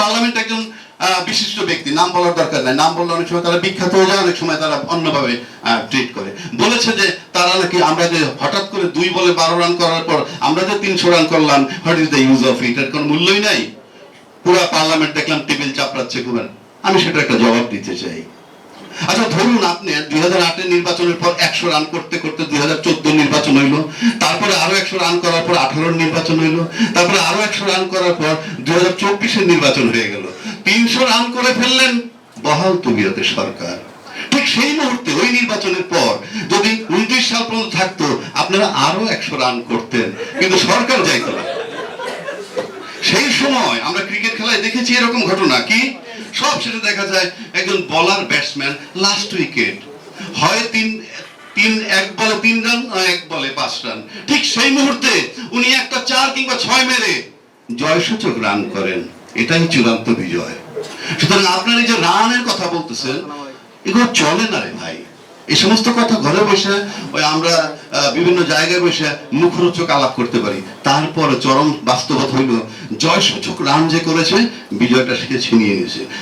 Parliament একজন বিশিষ্ট ব্যক্তি, নাম বলার দরকার নাই, নাম বললে অনেক সময় তারা বিখ্যাত হয়ে যায়, অনেক সময় তারা অন্যভাবে ট্রিট করে। বলেছে যে তারা নাকি আমরা যে হঠাৎ করে 2 বলে 12 রান করার পর আমরা যে 300 রান করলাম, what is the use of it, এর কোনো মূল্যই নাই। পুরো পার্লামেন্ট দেখলাম টেবিল চাপড়াচ্ছে কুমার। আমি সেটা একটা জবাব দিতে চাই। আচ্ছা ধরুন আপনি 2008 নির্বাচনের পর 100 রান করতে করতে 2014 নির্বাচন হইলো, তারপরে আরো 100 রান করার পর 18 নির্বাচন হইলো, তারপরে আরো 100 রান করার পর 2024 নির্বাচন হয়ে গেল। 300 রান করে ফেললেন বহাল তবিয়তে সরকার। ঠিক সেই মুহূর্তে ওই নির্বাচনের পর যদি 29 সাল পর্যন্ত থাকতো, আপনারা আরো 100 রান করতেন, কিন্তু সরকার যাইতো না। সেই সময় আমরা ক্রিকেট খেলায় দেখেছি এরকম ঘটনা কি সব শেষে দেখা যায় একজন বলার ব্যাটসম্যান লাস্ট উইকেট হয় 1 বলে 3 রান, 1 বলে 5 রান, ঠিক সেই মুহূর্তে উনি একটা 4 কিংবা 6 মেরে জয়সূচক রান করেন। এটাই চূড়ান্ত বিজয়। সুতরাং আপনার এই যে রানের কথা বলতেছেন, এগুলো চলে না রে ভাই। এই সমস্ত কথা ঘরে বসে ওই আমরা বিভিন্ন জায়গায় বসে মুখরোচক আলাপ করতে পারি, তারপর চরম বাস্তবতা হইল জয়সূচক রান যে করেছে, বিজয়টা সে ছিনিয়ে নিয়েছে।